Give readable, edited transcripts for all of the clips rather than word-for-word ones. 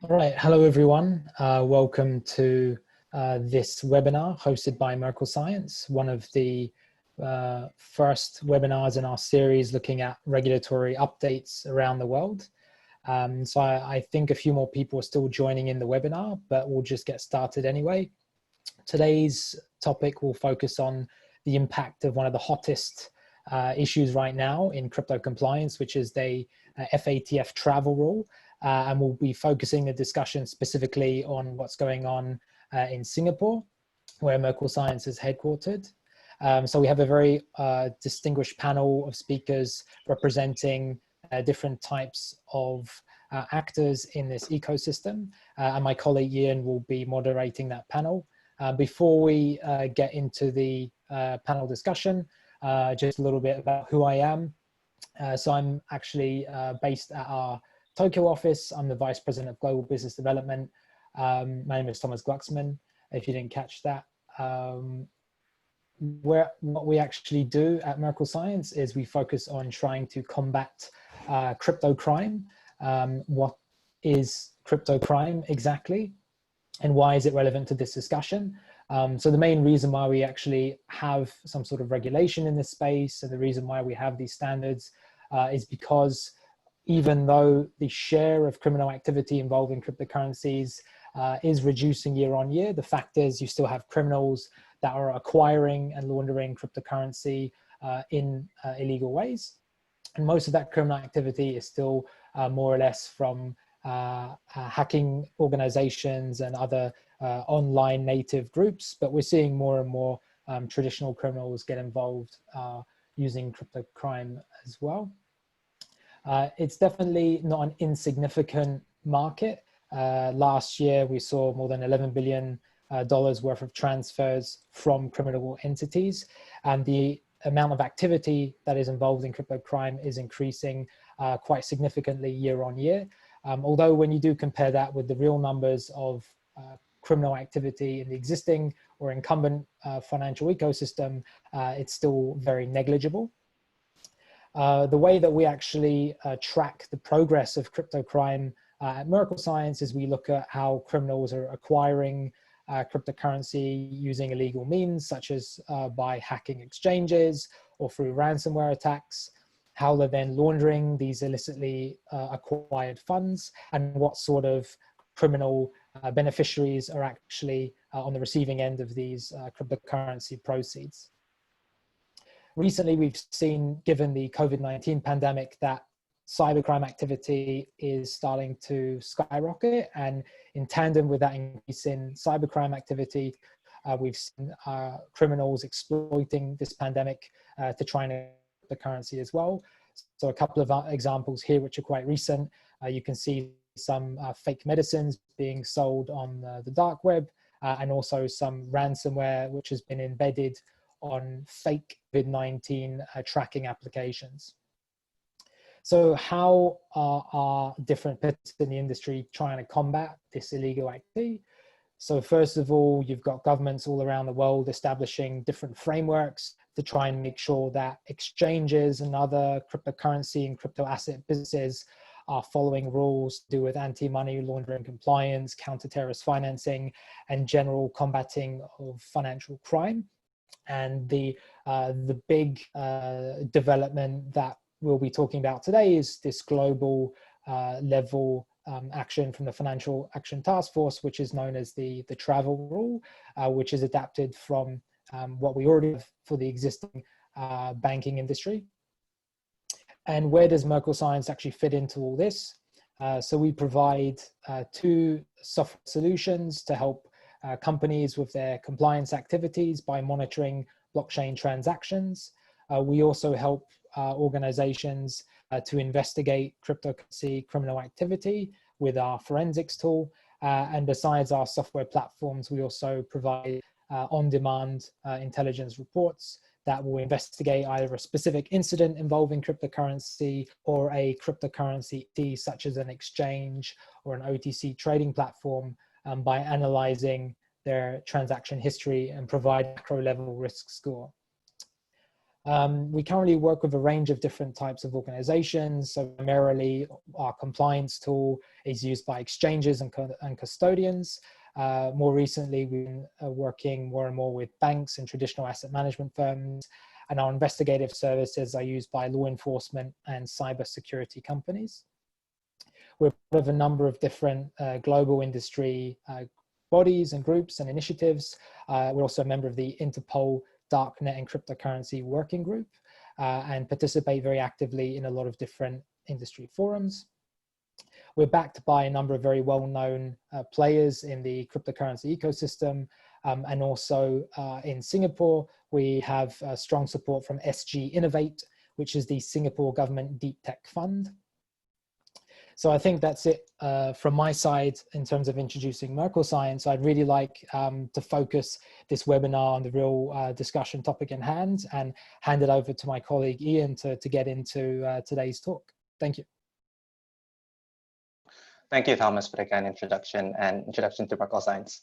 All right, hello everyone. Welcome to this webinar hosted by Merkle Science, one of the first webinars in our series looking at regulatory updates around the world. So I think a few more people are still joining in the webinar, but we'll just get started anyway. Today's topic will focus on the impact of one of the hottest issues right now in crypto compliance, which is the FATF travel rule. And we'll be focusing the discussion specifically on what's going on in Singapore, where Merkle Science is headquartered. So we have a very distinguished panel of speakers representing different types of actors in this ecosystem. And my colleague Ian will be moderating that panel. Before we get into the panel discussion, just a little bit about who I am. So I'm actually based at our Tokyo office. I'm the Vice President of Global Business Development. My name is Thomas Glucksmann, if you didn't catch that. What we actually do at Merkle Science is we focus on trying to combat crypto crime. What is crypto crime exactly? And why is it relevant to this discussion? So the main reason why we actually have some sort of regulation in this space, and the reason why we have these standards is because even though the share of criminal activity involving cryptocurrencies is reducing year on year, the fact is you still have criminals that are acquiring and laundering cryptocurrency in illegal ways. And most of that criminal activity is still more or less from hacking organizations and other online native groups, but we're seeing more and more traditional criminals get involved using crypto crime as well. It's definitely not an insignificant market. Last year, we saw more than $11 billion worth of transfers from criminal entities, and the amount of activity that is involved in crypto crime is increasing quite significantly year on year. Although when you do compare that with the real numbers of criminal activity in the existing or incumbent financial ecosystem, it's still very negligible. The way that we actually track the progress of crypto crime at Merkle Science is we look at how criminals are acquiring cryptocurrency using illegal means, such as by hacking exchanges or through ransomware attacks, how they're then laundering these illicitly acquired funds, and what sort of criminal beneficiaries are actually on the receiving end of these cryptocurrency proceeds. Recently, we've seen, given the COVID-19 pandemic, that cybercrime activity is starting to skyrocket, and in tandem with that increase in cybercrime activity, we've seen criminals exploiting this pandemic to try and the currency as well. So a couple of examples here, which are quite recent. You can see some fake medicines being sold on the dark web, and also some ransomware which has been embedded on fake COVID-19 tracking applications. So how are different parts in the industry trying to combat this illegal activity? So first of all, you've got governments all around the world establishing different frameworks to try and make sure that exchanges and other cryptocurrency and crypto asset businesses are following rules to do with anti-money laundering compliance, counter-terrorist financing, and general combating of financial crime. And the big development that we'll be talking about today is this global level action from the Financial Action Task Force, which is known as the travel rule, which is adapted from what we already have for the existing banking industry. And where does Merkle Science actually fit into all this? So we provide two software solutions to help companies with their compliance activities by monitoring blockchain transactions. We also help organizations to investigate cryptocurrency criminal activity with our forensics tool. And besides our software platforms, we also provide on-demand intelligence reports that will investigate either a specific incident involving cryptocurrency or a cryptocurrency, such as an exchange or an OTC trading platform, by analyzing their transaction history and provide macro level risk score. We currently work with a range of different types of organizations. So primarily our compliance tool is used by exchanges and custodians. More recently, we've been working more and more with banks and traditional asset management firms, and our investigative services are used by law enforcement and cybersecurity companies. We're part of a number of different global industry bodies and groups and initiatives. We're also a member of the Interpol Darknet and Cryptocurrency Working Group, and participate very actively in a lot of different industry forums. We're backed by a number of very well-known players in the cryptocurrency ecosystem, and also in Singapore, we have strong support from SG Innovate, which is the Singapore Government Deep Tech Fund. So I think that's it from my side in terms of introducing Merkle Science. I'd really like to focus this webinar on the real discussion topic in hand and hand it over to my colleague Ian to get into today's talk. Thank you. Thank you, Thomas, for the kind introduction and introduction to Merkle Science.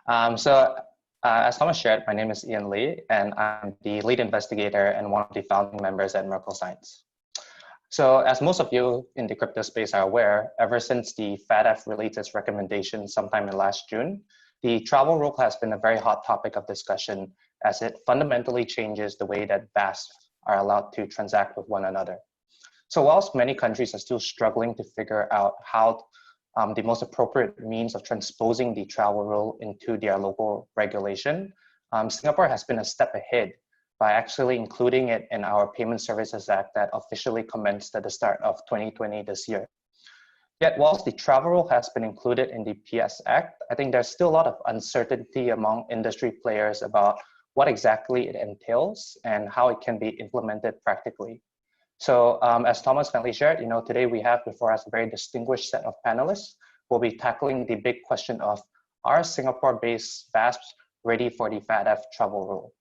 As Thomas shared, my name is Ian Lee, and I'm the lead investigator and one of the founding members at Merkle Science. So as most of you in the crypto space are aware, ever since the FATF released its recommendation sometime in last June, the travel rule has been a very hot topic of discussion as it fundamentally changes the way that VASPs are allowed to transact with one another. So whilst many countries are still struggling to figure out how the most appropriate means of transposing the travel rule into their local regulation, Singapore has been a step ahead by actually including it in our Payment Services Act that officially commenced at the start of 2020 this year. Yet whilst the travel rule has been included in the PS Act, I think there's still a lot of uncertainty among industry players about what exactly it entails and how it can be implemented practically. So as Thomas kindly shared, today we have before us a very distinguished set of panelists. We'll be tackling the big question of, are Singapore-based VASPs ready for the FATF travel rule?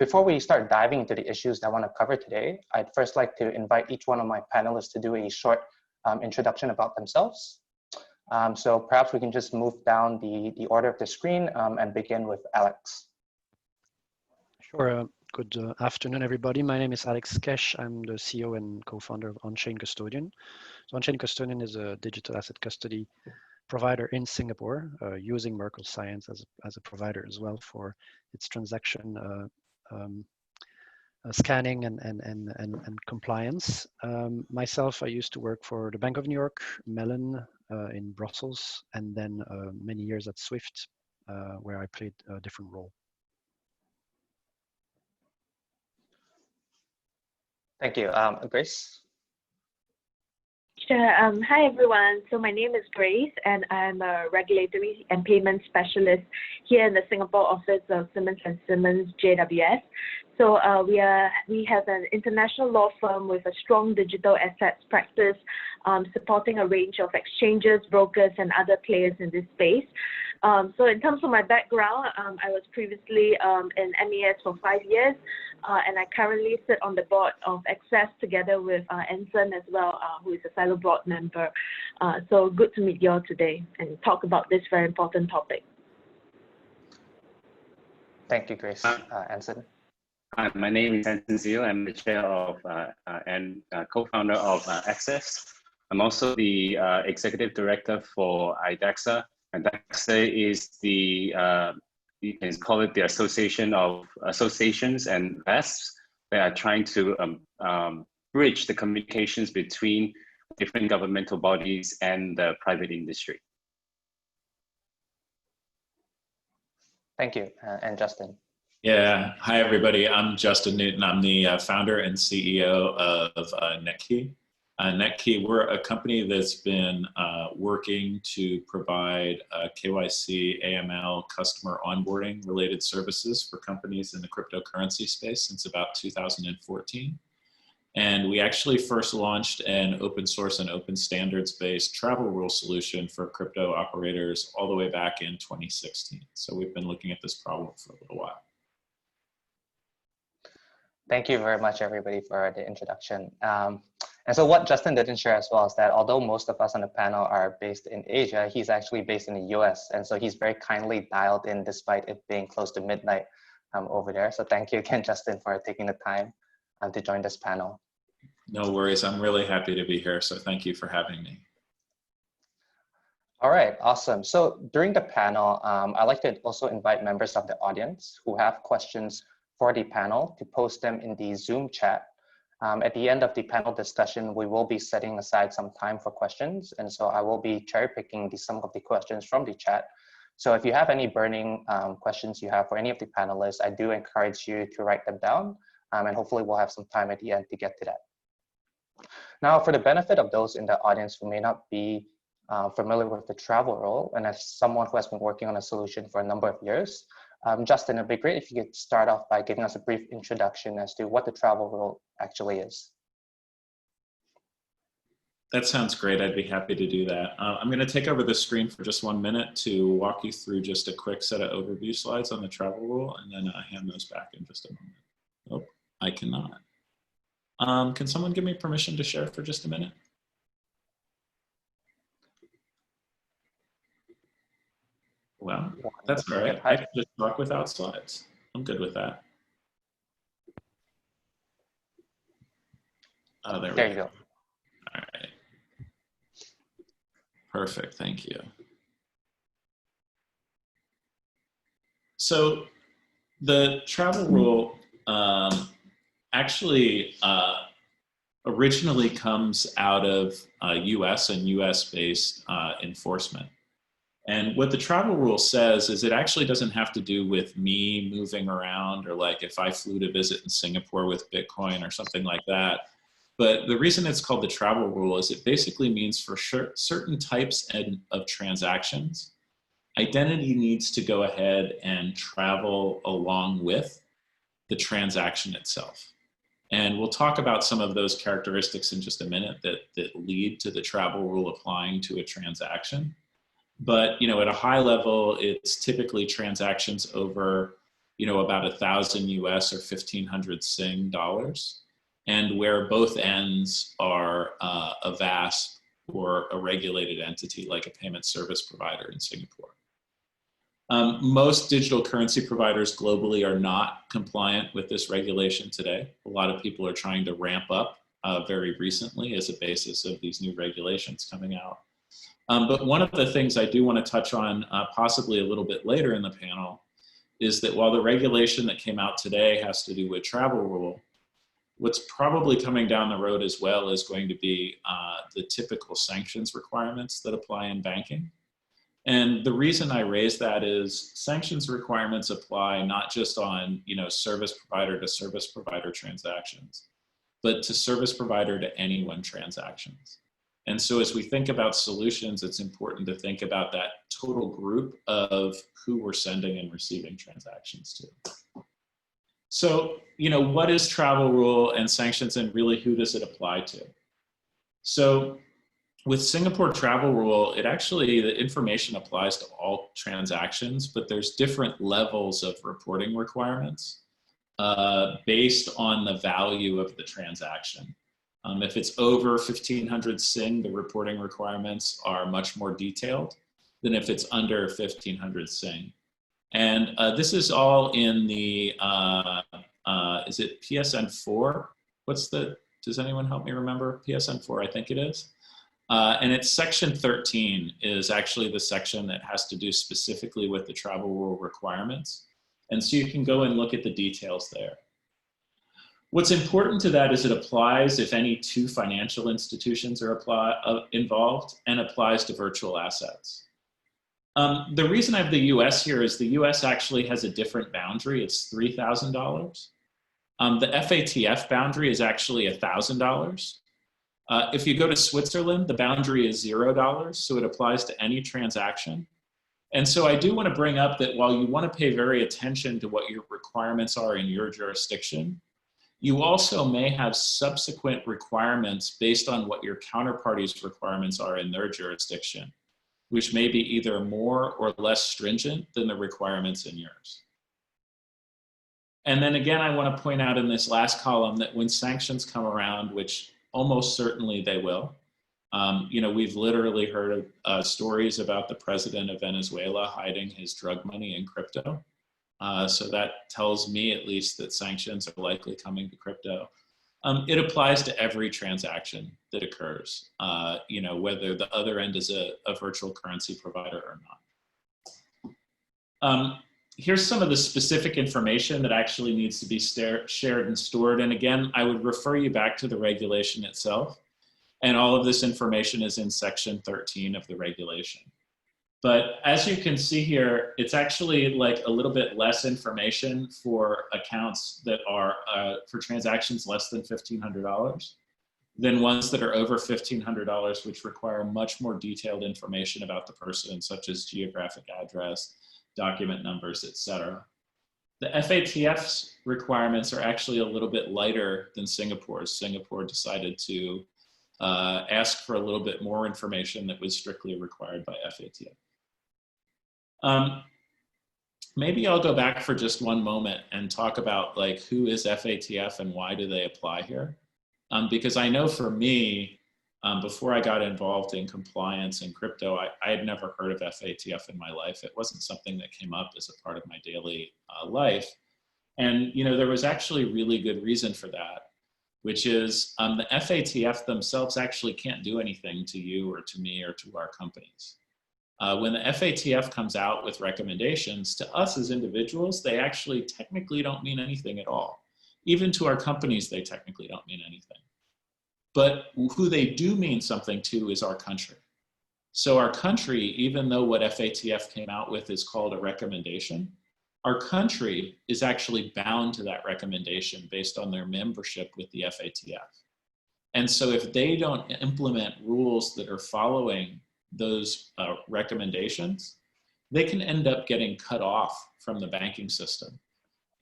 Before we start diving into the issues that I want to cover today, I'd first like to invite each one of my panelists to do a short introduction about themselves. So perhaps we can just move down the order of the screen and begin with Alex. Sure. Good afternoon, everybody. My name is Alex Kech. I'm the CEO and co-founder of Onchain Custodian. So Onchain Custodian is a digital asset custody provider in Singapore, using Merkle Science as a provider as well for its transaction scanning and compliance. Myself, I used to work for the Bank of New York, Mellon in Brussels, and then many years at Swift, where I played a different role. Thank you. Grace? Sure. Hi, everyone. So my name is Grace, and I'm a regulatory and payment specialist here in the Singapore office of Simmons and Simmons JWS. So we have an international law firm with a strong digital assets practice, supporting a range of exchanges, brokers, and other players in this space. So in terms of my background, I was previously in MES for 5 years, and I currently sit on the board of Access together with Anson as well, who is a fellow board member. So good to meet you all today and talk about this very important topic. Thank you, Grace. Anson? Hi, my name is Anson Zeal. I'm the chair of and co-founder of Access. I'm also the executive director for IDEXA. IDEXA is the, you can call it the association of associations and VASPs that are trying to bridge the communications between different governmental bodies and the private industry. Thank you. And Justin? Yeah, hi everybody. I'm Justin Newton. I'm the founder and CEO of Netki. Netki, we're a company that's been working to provide KYC, AML, customer onboarding related services for companies in the cryptocurrency space since about 2014. And we actually first launched an open source and open standards based travel rule solution for crypto operators all the way back in 2016. So we've been looking at this problem for a little while. Thank you very much, everybody, for the introduction. And so what Justin didn't share as well is that although most of us on the panel are based in Asia, he's actually based in the US. And so he's very kindly dialed in despite it being close to midnight. over there. So thank you again, Justin, for taking the time to join this panel. No worries. I'm really happy to be here. So thank you for having me. All right, awesome. So during the panel, I'd like to also invite members of the audience who have questions for the panel to post them in the Zoom chat. At the end of the panel discussion, we will be setting aside some time for questions. And so I will be cherry picking some of the questions from the chat. So if you have any burning questions you have for any of the panelists, I do encourage you to write them down. And hopefully we'll have some time at the end to get to that. Now, for the benefit of those in the audience who may not be familiar with the travel rule, and as someone who has been working on a solution for a number of years, Justin, it'd be great if you could start off by giving us a brief introduction as to what the travel rule actually is. That sounds great. I'd be happy to do that. I'm going to take over the screen for just 1 minute to walk you through just a quick set of overview slides on the travel rule, and then hand those back in just a moment. Oh, I cannot. Can someone give me permission to share for just a minute? Well, that's all right. I can just talk without slides. I'm good with that. Oh, there we go. All right. Perfect, thank you. So the travel rule actually originally comes out of US and US-based enforcement. And what the travel rule says is it actually doesn't have to do with me moving around, or like if I flew to visit in Singapore with Bitcoin or something like that. But the reason it's called the travel rule is it basically means for certain types of transactions, identity needs to go ahead and travel along with the transaction itself. And we'll talk about some of those characteristics in just a minute that lead to the travel rule applying to a transaction. But, you know, at a high level, it's typically transactions over, you know, about 1,000 US or 1,500 Sing dollars, and where both ends are a VASP or a regulated entity like a payment service provider in Singapore. Most digital currency providers globally are not compliant with this regulation today. A lot of people are trying to ramp up very recently as a basis of these new regulations coming out. But one of the things I do want to touch on possibly a little bit later in the panel is that while the regulation that came out today has to do with travel rule, what's probably coming down the road as well is going to be the typical sanctions requirements that apply in banking. And the reason I raise that is sanctions requirements apply not just on, you know, service provider to service provider transactions, but to service provider to anyone transactions. And so as we think about solutions, it's important to think about that total group of who we're sending and receiving transactions to. So, you know, what is travel rule and sanctions, and really who does it apply to? So with Singapore travel rule, it actually, the information applies to all transactions, but there's different levels of reporting requirements based on the value of the transaction. If it's over 1,500 Sing, the reporting requirements are much more detailed than if it's under 1,500 Sing. And this is all in the, is it PSN4? Does anyone help me remember? PSN4, I think it is. And it's section 13 is actually the section that has to do specifically with the travel rule requirements. And so you can go and look at the details there. What's important to that is it applies if any two financial institutions are involved, and applies to virtual assets. The reason I have the US here is the US actually has a different boundary. It's $3,000. The FATF boundary is actually $1,000. If you go to Switzerland, the boundary is $0, so it applies to any transaction. And so I do want to bring up that while you want to pay very attention to what your requirements are in your jurisdiction, you also may have subsequent requirements based on what your counterparty's requirements are in their jurisdiction, which may be either more or less stringent than the requirements in yours. And then again, I want to point out in this last column that when sanctions come around, which almost certainly they will, you know, we've literally heard stories about the president of Venezuela hiding his drug money in crypto. So that tells me at least that sanctions are likely coming to crypto. It applies to every transaction that occurs, you know, whether the other end is a virtual currency provider or not. Here's some of the specific information that actually needs to be shared and stored. And again, I would refer you back to the regulation itself. And all of this information is in section 13 of the regulation. But as you can see here, it's actually like a little bit less information for accounts that are for transactions less than $1,500 than ones that are over $1,500, which require much more detailed information about the person, such as geographic address, document numbers, etc. The FATF's requirements are actually a little bit lighter than Singapore's. Singapore decided to ask for a little bit more information that was strictly required by FATF. Maybe I'll go back for just one moment and talk about like who is FATF and why do they apply here? Because I know for me, before I got involved in compliance and crypto, I had never heard of FATF in my life. It wasn't something that came up as a part of my daily life. And you know, there was actually really good reason for that, which is the FATF themselves actually can't do anything to you or to me or to our companies. When the FATF comes out with recommendations to us as individuals, they actually technically don't mean anything at all. Even to our companies, they technically don't mean anything. But who they do mean something to is our country. So our country, even though what FATF came out with is called a recommendation, our country is actually bound to that recommendation based on their membership with the FATF. And so if they don't implement rules that are following those recommendations, they can end up getting cut off from the banking system.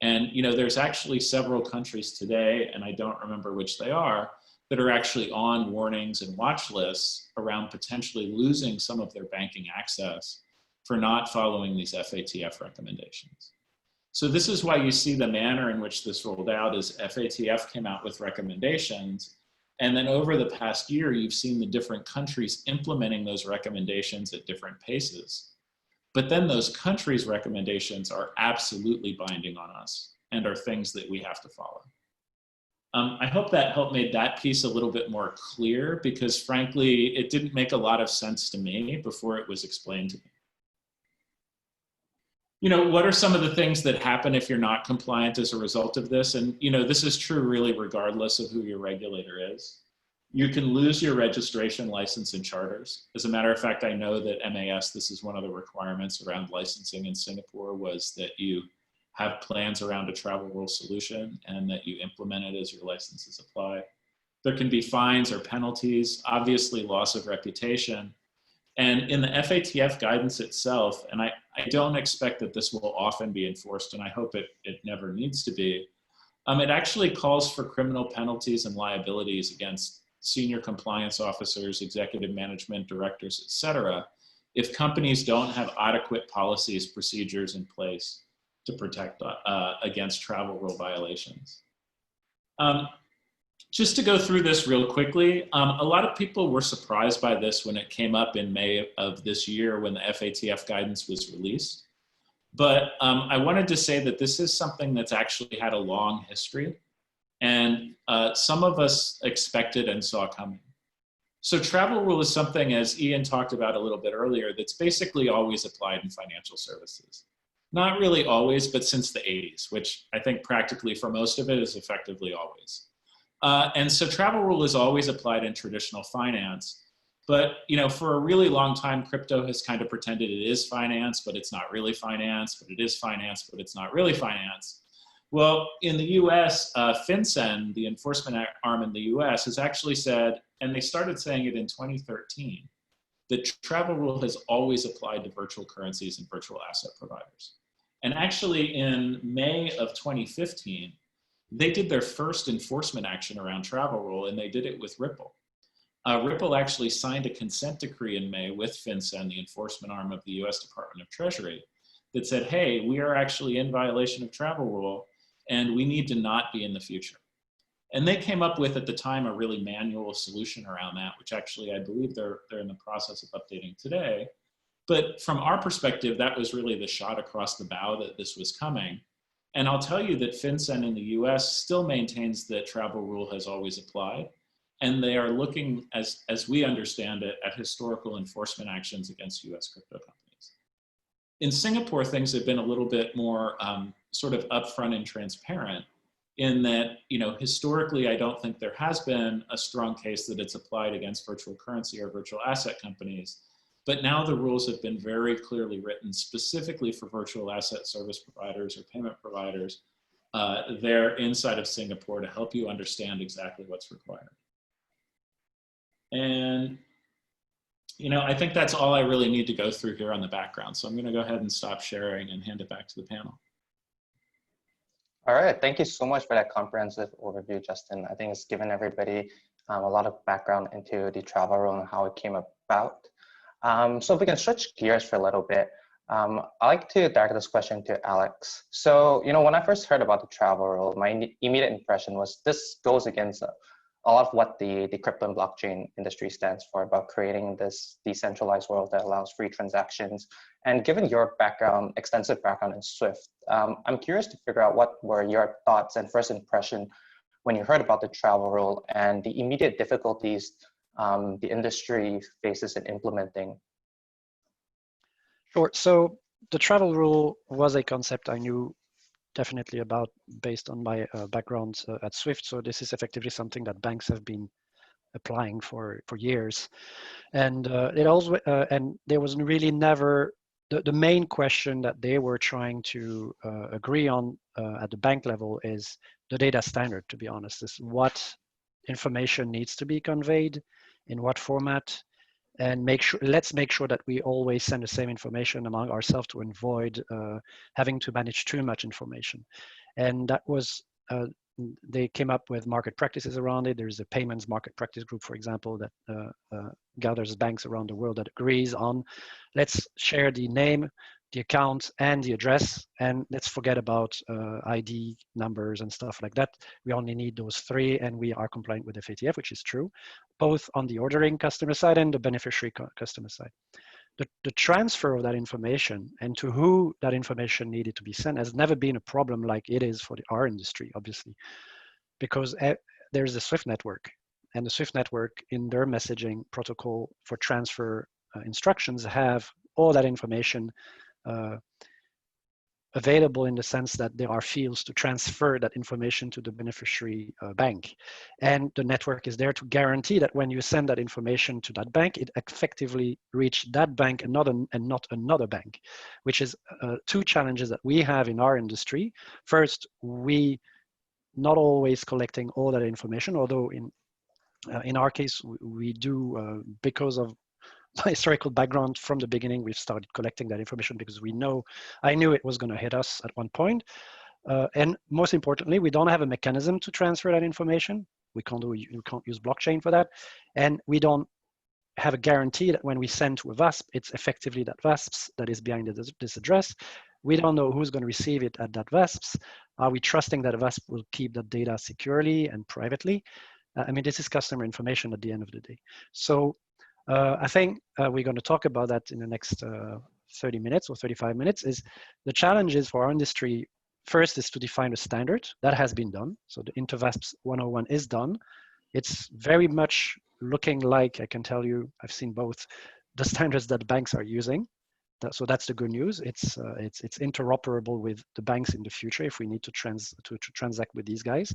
And you know, there's actually several countries today, and I don't remember which they are, that are actually on warnings and watch lists around potentially losing some of their banking access for not following these FATF recommendations. So this is why you see the manner in which this rolled out is FATF came out with recommendations. And then over the past year, you've seen the different countries implementing those recommendations at different paces. But then those countries' recommendations are absolutely binding on us and are things that we have to follow. I hope that helped made that piece a little bit more clear because frankly, it didn't make a lot of sense to me before it was explained to me. You know, what are some of the things that happen if you're not compliant as a result of this? And, you know, this is true really regardless of who your regulator is. You can lose your registration, license, and charters. As a matter of fact, I know that MAS, this is one of the requirements around licensing in Singapore was that you have plans around a travel rule solution and that you implement it as your licenses apply. There can be fines or penalties, obviously loss of reputation. And in the FATF guidance itself, and I don't expect that this will often be enforced, and I hope it never needs to be, it actually calls for criminal penalties and liabilities against senior compliance officers, executive management directors, et cetera, if companies don't have adequate policies, procedures in place to protect against travel rule violations. Just to go through this real quickly, a lot of people were surprised by this when it came up in May of this year when the FATF guidance was released. But I wanted to say that this is something that's actually had a long history and some of us expected and saw coming. So travel rule is something, as Ian talked about a little bit earlier, that's basically always applied in financial services. Not really always, but since the 80s, which I think practically for most of it is effectively always. And so travel rule is always applied in traditional finance, but you know, for a really long time, crypto has kind of pretended it is finance, but it's not really finance, but it is finance, but it's not really finance. Well, in the US, FinCEN, the enforcement arm in the US, has actually said, and they started saying it in 2013, that travel rule has always applied to virtual currencies and virtual asset providers. And actually in May of 2015, they did their first enforcement action around travel rule, and they did it with Ripple. Ripple actually signed a consent decree in May with FinCEN, the enforcement arm of the US Department of Treasury, that said, hey, we are actually in violation of travel rule, and we need to not be in the future. And they came up with, at the time, a really manual solution around that, which actually I believe they're in the process of updating today. But from our perspective, that was really the shot across the bow that this was coming. And I'll tell you that FinCEN in the US still maintains that travel rule has always applied. And they are looking, as we understand it, at historical enforcement actions against US crypto companies. In Singapore, things have been a little bit more sort of upfront and transparent in that, historically, I don't think there has been a strong case that it's applied against virtual currency or virtual asset companies. But now the rules have been very clearly written specifically for virtual asset service providers or payment providers. They're inside of Singapore to help you understand exactly what's required. And, I think that's all I really need to go through here on the background. So I'm going to go ahead and stop sharing and hand it back to the panel. All right, thank you so much for that comprehensive overview, Justin. I think it's given everybody a lot of background into the travel rule and how it came about. So if we can switch gears for a little bit, I'd like to direct this question to Alex. So, when I first heard about the travel rule, my immediate impression was this goes against a lot of what the crypto and blockchain industry stands for, about creating this decentralized world that allows free transactions. And given your background, extensive background in Swift, I'm curious to figure out what were your thoughts and first impression when you heard about the travel rule and the immediate difficulties the industry faces in implementing. Sure. So the travel rule was a concept I knew definitely about based on my background at Swift. So this is effectively something that banks have been applying for years. And it also, and there was really never, the main question that they were trying to agree on at the bank level is the data standard, to be honest, is what information needs to be conveyed, in what format, and let's make sure that we always send the same information among ourselves to avoid having to manage too much information. And that was, they came up with market practices around it. There's a payments market practice group, for example, that gathers banks around the world that agrees on, let's share the name, the account, and the address, and let's forget about ID numbers and stuff like that. We only need those three, and we are compliant with FATF, which is true, both on the ordering customer side and the beneficiary customer side. The transfer of that information and to who that information needed to be sent has never been a problem like it is for our industry, obviously, because there's the Swift network, and the Swift network in their messaging protocol for transfer instructions have all that information available in the sense that there are fields to transfer that information to the beneficiary bank. And the network is there to guarantee that when you send that information to that bank, it effectively reached that bank and not another bank, which is two challenges that we have in our industry. First, we not always collecting all that information, although in our case, we do because of my historical background from the beginning, we've started collecting that information because I knew it was going to hit us at one point. And most importantly, we don't have a mechanism to transfer that information. We can't use blockchain for that. And we don't have a guarantee that when we send to a VASP, it's effectively that VASPs that is behind this address. We don't know who's going to receive it at that VASPs. Are we trusting that a VASP will keep that data securely and privately? I mean, this is customer information at the end of the day. So I think we're going to talk about that in the next 30 minutes or 35 minutes. Is the challenges for our industry, first is to define a standard. That has been done. So the InterVASPs 101 is done. It's very much looking like, I can tell you, I've seen both the standards that banks are using. So that's the good news. It's interoperable with the banks in the future if we need to transact with these guys.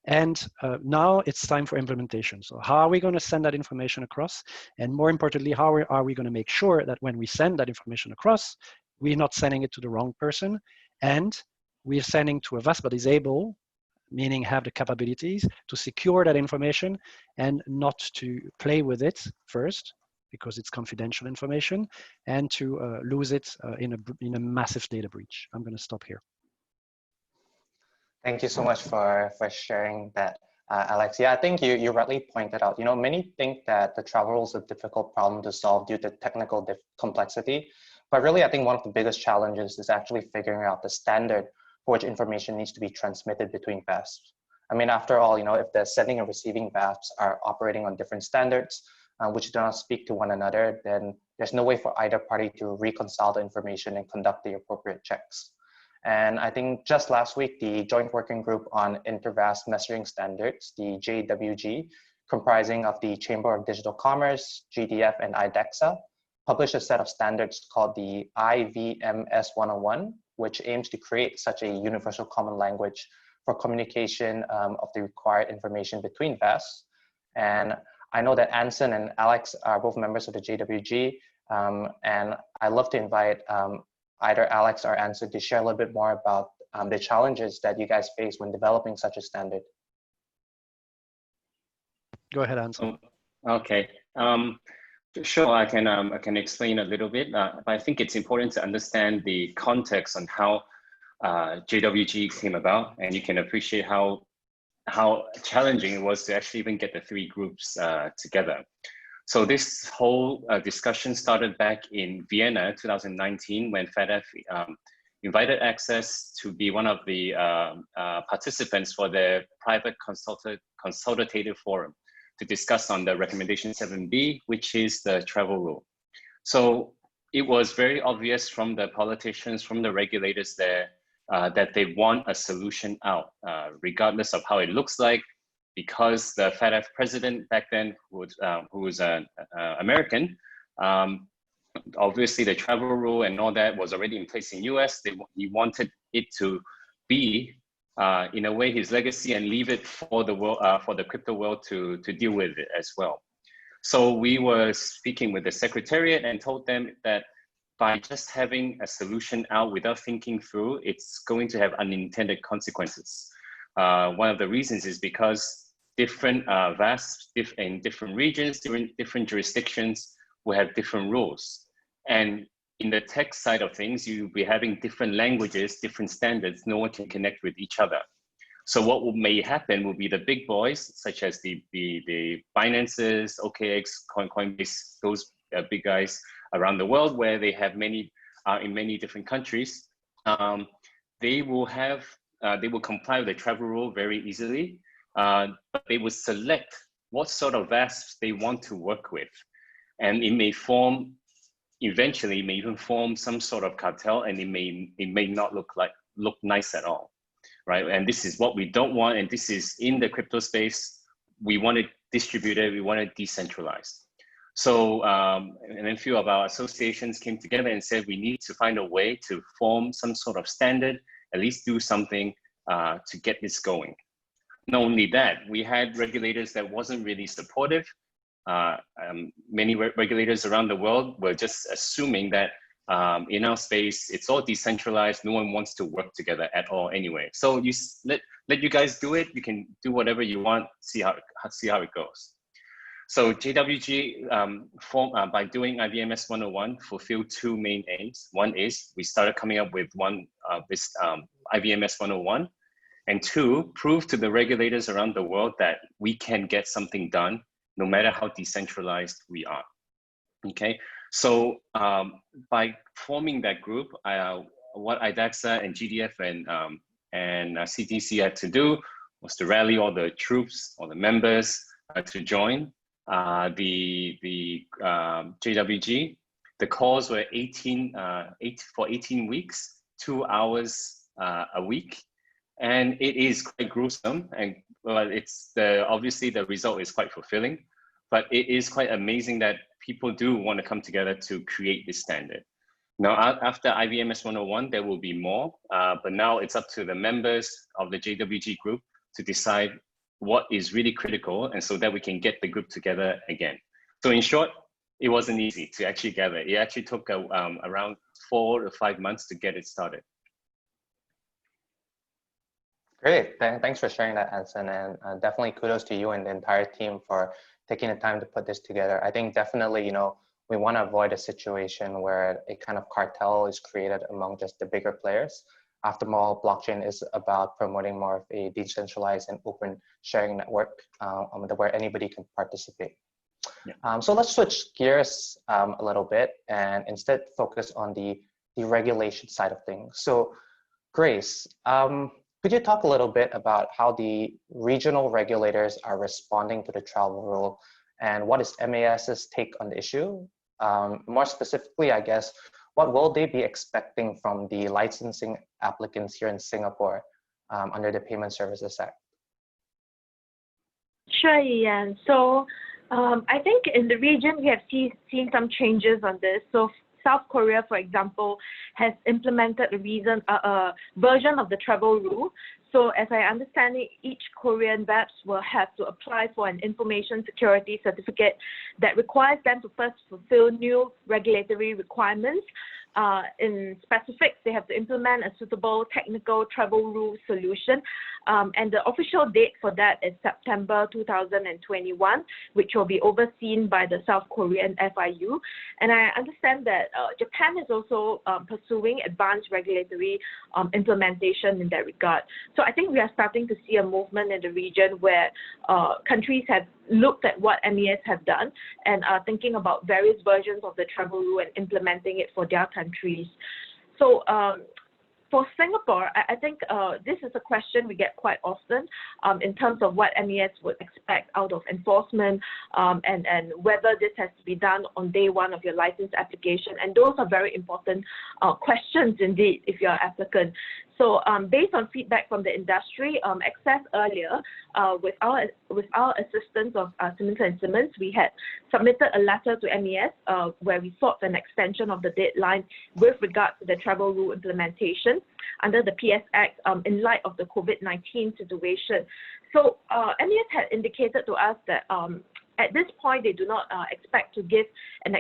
And now it's time for implementation. So how are we going to send that information across? And more importantly, how are we going to make sure that when we send that information across, we're not sending it to the wrong person, and we're sending to a VASP that is able, meaning have the capabilities to secure that information and not to play with it first, because it's confidential information, and to lose it in a massive data breach. I'm going to stop here. Thank you so much for sharing that, Alex. Yeah, I think you rightly pointed out, many think that the travel rule is a difficult problem to solve due to technical complexity. But really, I think one of the biggest challenges is actually figuring out the standard for which information needs to be transmitted between VASPs. I mean, after all, if the sending and receiving VASPs are operating on different standards, which do not speak to one another, then there's no way for either party to reconcile the information and conduct the appropriate checks. And I think just last week, the Joint Working Group on Inter-VASP Measuring Standards, the JWG, comprising of the Chamber of Digital Commerce, GDF, and IDEXA, published a set of standards called the IVMS 101, which aims to create such a universal common language for communication of the required information between VASPs. And I know that Anson and Alex are both members of the JWG, and I'd love to invite either Alex or Anson to share a little bit more about the challenges that you guys face when developing such a standard. Go ahead, Anson. Okay. Sure, I can explain a little bit, but I think it's important to understand the context on how JWG came about, and you can appreciate how challenging it was to actually even get the three groups together. So this whole discussion started back in Vienna, 2019, when FATF invited Access to be one of the participants for their private consultative forum to discuss on the recommendation 7B, which is the travel rule. So it was very obvious from the politicians, from the regulators there, that they want a solution out, regardless of how it looks like, because the FATF president back then, who was an American, obviously the travel rule and all that was already in place in US. He wanted it to be, in a way, his legacy, and leave it for the world, for the crypto world to deal with it as well. So we were speaking with the Secretariat and told them that by just having a solution out without thinking through, it's going to have unintended consequences. One of the reasons is because different VASPs in different regions, different jurisdictions will have different rules. And in the tech side of things, you'll be having different languages, different standards. No one can connect with each other. So what may happen will be the big boys, such as the Binances, OKX, Coinbase, those big guys around the world, where they have many in many different countries. They will comply with the travel rule very easily, but they will select what sort of VASPs they want to work with, and it may form. Eventually, may even form some sort of cartel, and it may not look nice at all, right? And this is what we don't want. And this is in the crypto space. We want it distributed. We want it decentralized. So, and then a few of our associations came together and said we need to find a way to form some sort of standard, at least do something to get this going. Not only that, we had regulators that wasn't really supportive. Many regulators around the world were just assuming that in our space, it's all decentralized. No one wants to work together at all anyway. So you let you guys do it. You can do whatever you want, see how it goes. So JWG, by doing IVMS 101, fulfilled two main aims. One is we started coming up with this IVMS 101, and two, prove to the regulators around the world that we can get something done no matter how decentralized we are. Okay, so by forming that group, what IDEXA and GDF and CTC had to do was to rally all the troops, all the members to join the JWG. The calls were 18 weeks, 2 hours a week, and it is quite gruesome. And obviously the result is quite fulfilling, but it is quite amazing that people do want to come together to create this standard. Now, after IVMS 101, there will be more, but now it's up to the members of the JWG group to decide what is really critical, and so that we can get the group together again. So in short, it wasn't easy to actually gather. It actually took around 4 to 5 months to get it started. Great, thanks for sharing that, Anson, and definitely kudos to you and the entire team for taking the time to put this together. I think definitely, we want to avoid a situation where a kind of cartel is created among just the bigger players. After all, blockchain is about promoting more of a decentralized and open sharing network where anybody can participate. Yeah. So let's switch gears a little bit and instead focus on the regulation side of things. So Grace, could you talk a little bit about how the regional regulators are responding to the travel rule, and what is MAS's take on the issue? more specifically, I guess, what will they be expecting from the licensing applicants here in Singapore under the Payment Services Act? Sure, Ian. So I think in the region, we have seen some changes on this. So South Korea, for example, has implemented a version of the travel rule. So as I understand it, each Korean VASP will have to apply for an information security certificate that requires them to first fulfill new regulatory requirements. In specifics, they have to implement a suitable technical travel rule solution. And the official date for that is September 2021, which will be overseen by the South Korean FIU. And I understand that Japan is also pursuing advanced regulatory implementation in that regard. So I think we are starting to see a movement in the region where countries have looked at what MES have done and are thinking about various versions of the travel rule and implementing it for their countries. So for Singapore, I think this is a question we get quite often in terms of what MES would expect out of enforcement and whether this has to be done on day one of your license application. And those are very important questions indeed if you're an applicant. So based on feedback from the industry, access earlier, with our assistance of Simmons & Simmons, we had submitted a letter to MES where we sought an extension of the deadline with regard to the travel rule implementation under the PS Act in light of the COVID-19 situation. So MES had indicated to us that at this point, they do not expect to give an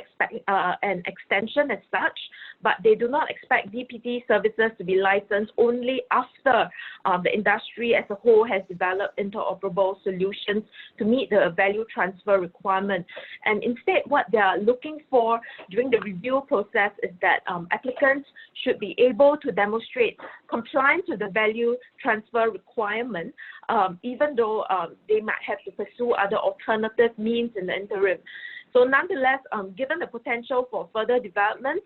extension as such, but they do not expect DPT services to be licensed only after the industry as a whole has developed interoperable solutions to meet the value transfer requirement. And instead, what they are looking for during the review process is that applicants should be able to demonstrate compliance with the value transfer requirement, even though they might have to pursue other alternative means in the interim. So nonetheless, given the potential for further developments,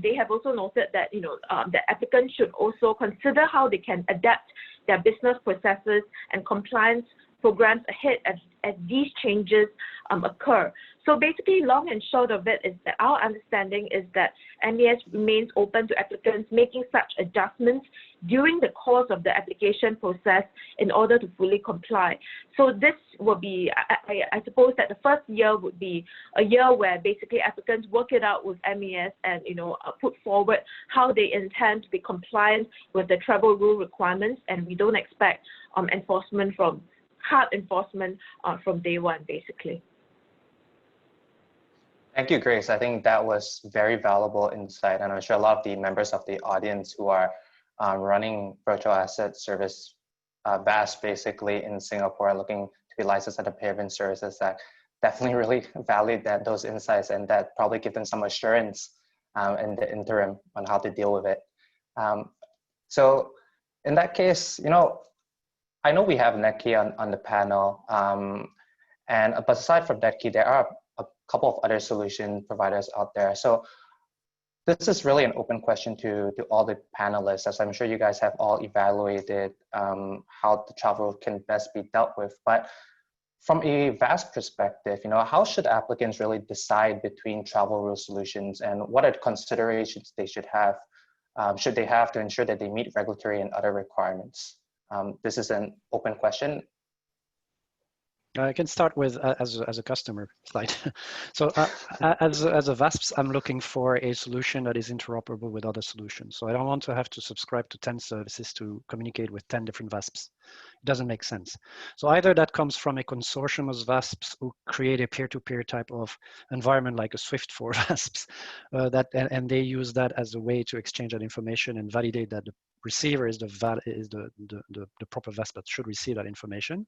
they have also noted that the applicants should also consider how they can adapt their business processes and compliance programs ahead as these changes occur. So basically, long and short of it is that our understanding is that MES remains open to applicants making such adjustments during the course of the application process in order to fully comply. So this will be, I suppose that the first year would be a year where basically applicants work it out with MES and put forward how they intend to be compliant with the travel rule requirements, and we don't expect hard enforcement from day one, basically. Thank you, Grace. I think that was very valuable insight, and I'm sure a lot of the members of the audience who are running virtual asset service VASP basically in Singapore are looking to be licensed under Payment Services Act definitely really valued those insights, and that probably give them some assurance in the interim on how to deal with it. So in that case, I know we have Netki on the panel, but aside from Netki, there are a couple of other solution providers out there. So this is really an open question to all the panelists, as I'm sure you guys have all evaluated how the travel can best be dealt with. But from a VASP perspective, how should applicants really decide between travel rule solutions, and what are the considerations they should have to ensure that they meet regulatory and other requirements? This is an open question. I can start with as a customer slide. So as a VASP, I'm looking for a solution that is interoperable with other solutions. So I don't want to have to subscribe to 10 services to communicate with 10 different VASPs. It doesn't make sense. So either that comes from a consortium of VASPs who create a peer-to-peer type of environment like a SWIFT for VASPs, and they use that as a way to exchange that information and validate that the receiver is the proper VASP that should receive that information.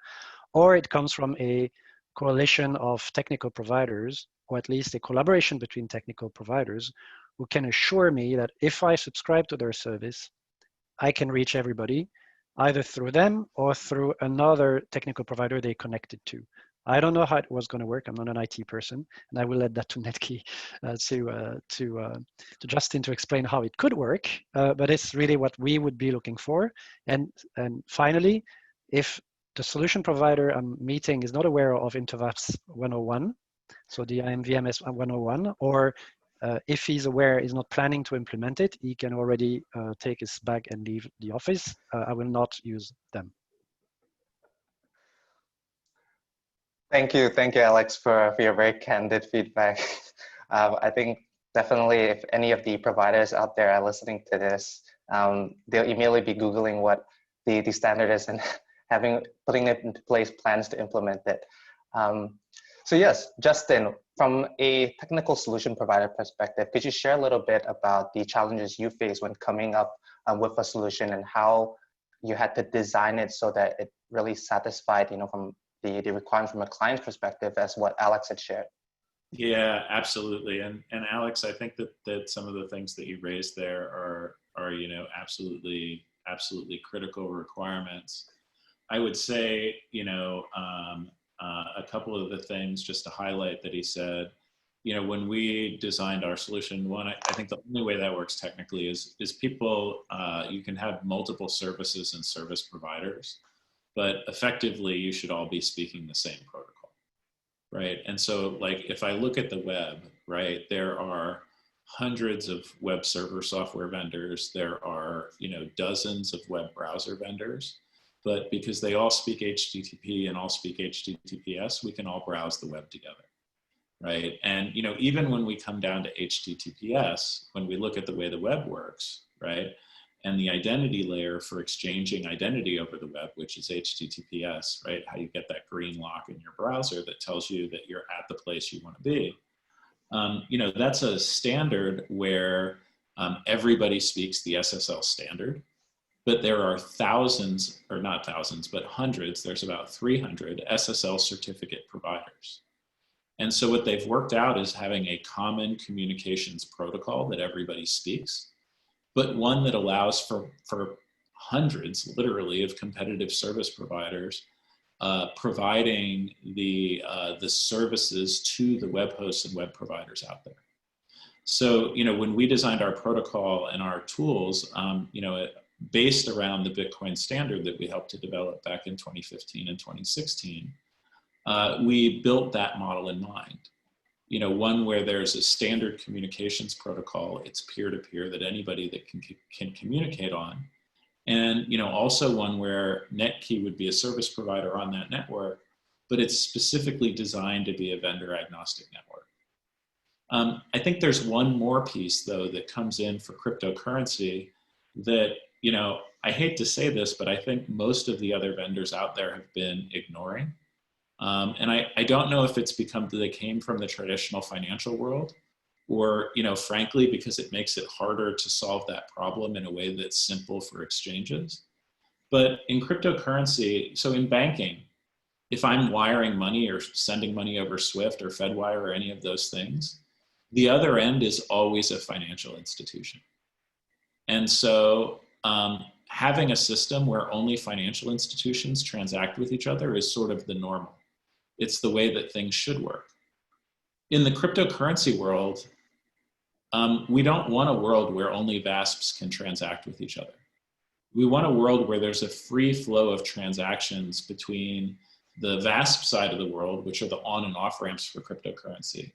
Or it comes from a coalition of technical providers, or at least a collaboration between technical providers who can assure me that if I subscribe to their service, I can reach everybody, either through them or through another technical provider they connected to. I don't know how it was going to work. I'm not an IT person, and I will let that to Netki, to Justin to explain how it could work. But it's really what we would be looking for. And finally, if the solution provider I'm meeting is not aware of InterVASP 101, So the IMVMS 101, or if he's aware he's not planning to implement it, he can already take his bag and leave the office. I will not use them. Thank you, Alex, for your very candid feedback. I think definitely if any of the providers out there are listening to this, they'll immediately be Googling what the standard is and putting it into place plans to implement it. So yes, Justin, from a technical solution provider perspective, could you share a little bit about the challenges you face when coming up with a solution and how you had to design it so that it really satisfied, from the requirements from a client's perspective, as what Alex had shared? Yeah, absolutely. And Alex, I think that some of the things that you raised there are absolutely critical requirements. I would say, a couple of the things just to highlight that he said, when we designed our solution, one, I think the only way that works technically is people, you can have multiple services and service providers, but effectively you should all be speaking the same protocol, right? And so like, if I look at the web, right, there are hundreds of web server software vendors. There are, dozens of web browser vendors. But because they all speak HTTP and all speak HTTPS, we can all browse the web together, right? And even when we come down to HTTPS, when we look at the way the web works, right, and the identity layer for exchanging identity over the web, which is HTTPS, right, how you get that green lock in your browser that tells you that you're at the place you want to be, that's a standard where everybody speaks the SSL standard. But there are thousands, or not thousands, but hundreds, there's about 300 SSL certificate providers. And so what they've worked out is having a common communications protocol that everybody speaks, but one that allows for hundreds, literally, of competitive service providers providing the services to the web hosts and web providers out there. So, when we designed our protocol and our tools, based around the Bitcoin standard that we helped to develop back in 2015 and 2016, we built that model in mind. One where there's a standard communications protocol, it's peer-to-peer that anybody that can communicate on. And also one where Netki would be a service provider on that network, but it's specifically designed to be a vendor agnostic network. I think there's one more piece though that comes in for cryptocurrency that, I hate to say this, but I think most of the other vendors out there have been ignoring. And I don't know if it's they came from the traditional financial world, or, frankly, because it makes it harder to solve that problem in a way that's simple for exchanges. But in cryptocurrency, so in banking, if I'm wiring money or sending money over SWIFT or FedWire or any of those things, the other end is always a financial institution. And so having a system where only financial institutions transact with each other is sort of the normal. It's the way that things should work. In the cryptocurrency world, we don't want a world where only VASPs can transact with each other. We want a world where there's a free flow of transactions between the VASP side of the world, which are the on and off ramps for cryptocurrency,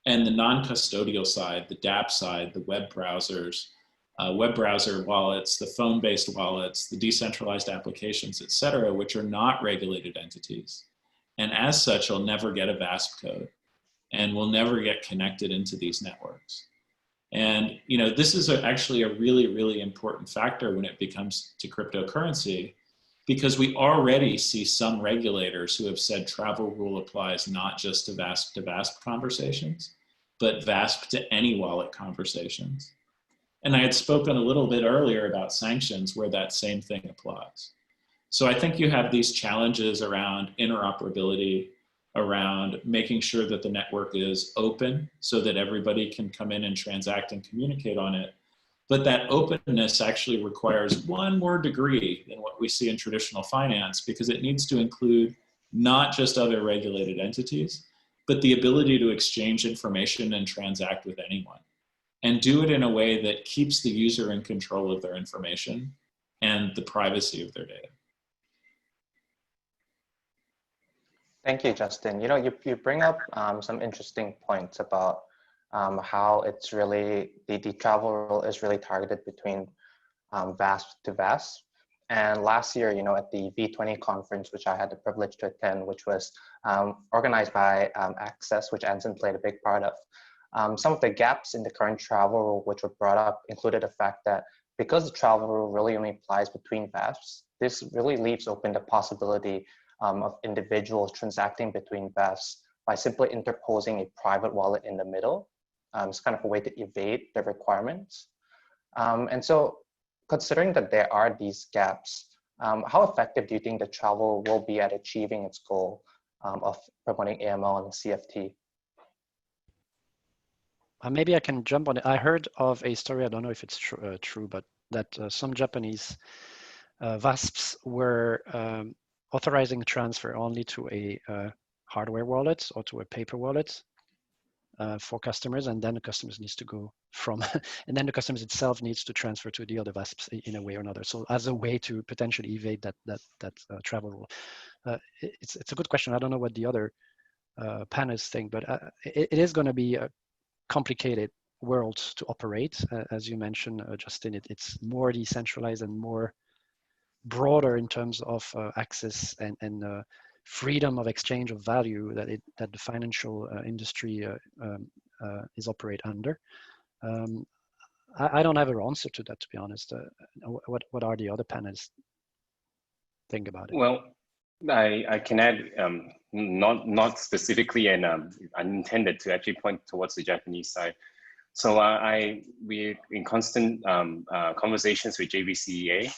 and the non-custodial side, the dApp side, the web browsers, web browser wallets, the phone-based wallets, the decentralized applications, et cetera, which are not regulated entities. And as such, will never get a VASP code and will never get connected into these networks. And this is actually a really, really important factor when it comes to cryptocurrency, because we already see some regulators who have said travel rule applies not just to VASP conversations, but VASP to any wallet conversations. And I had spoken a little bit earlier about sanctions where that same thing applies. So I think you have these challenges around interoperability, around making sure that the network is open so that everybody can come in and transact and communicate on it. But that openness actually requires one more degree than what we see in traditional finance, because it needs to include not just other regulated entities, but the ability to exchange information and transact with anyone, and do it in a way that keeps the user in control of their information and the privacy of their data. Thank you, Justin. You know, you bring up some interesting points about how it's really, the travel rule is really targeted between VASP to VASP. And last year, you know, at the V20 conference, which I had the privilege to attend, which was organized by Access, which Anson played a big part of. Some of the gaps in the current travel rule which were brought up included the fact that because the travel rule really only applies between VASPs, this really leaves open the possibility of individuals transacting between VASPs by simply interposing a private wallet in the middle. It's kind of a way to evade the requirements. And so considering that there are these gaps, how effective do you think the travel will be at achieving its goal of promoting AML and CFT? Maybe I can jump on it. I heard of a story, I don't know if it's true, but that some Japanese VASPs were authorizing transfer only to a hardware wallet or to a paper wallet for customers, and then the customers needs to go from, and then the customers itself needs to transfer to the other VASPs in a way or another. So as a way to potentially evade that travel rule. It's a good question. I don't know what the other panelists think, but it is going to be a complicated world to operate. As you mentioned, Justin, it's more decentralized and more broader in terms of access and freedom of exchange of value that the financial industry is operate under. I don't have an answer to that, to be honest. What are the other panelists think about it? Well, I can add, not specifically and unintended to actually point towards the Japanese side. So we're in constant conversations with JBCEA,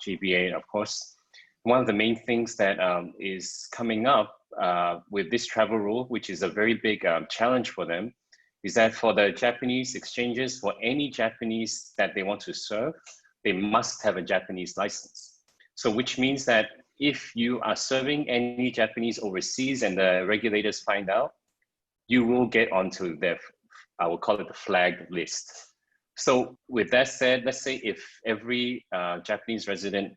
GBA, of course. One of the main things that is coming up with this travel rule, which is a very big challenge for them, is that for the Japanese exchanges, for any Japanese that they want to serve, they must have a Japanese license. So which means that if you are serving any Japanese overseas and the regulators find out, you will get onto their, I will call it the flagged list. So with that said, let's say if every Japanese resident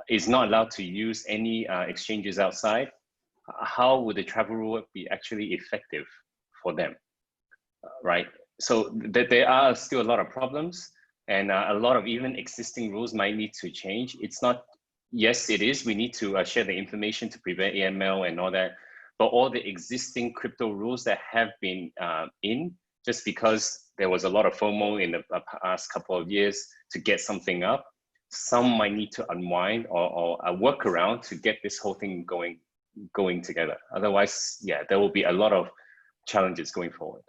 is not allowed to use any exchanges outside, how would the travel rule be actually effective for them, right? So there are still a lot of problems, and a lot of even existing rules might need to change. It's not, yes, it is, we need to share the information to prevent AML and all that, but all the existing crypto rules that have been just because there was a lot of FOMO in the past couple of years to get something up, some might need to unwind or a workaround to get this whole thing going together. Otherwise, yeah, there will be a lot of challenges going forward.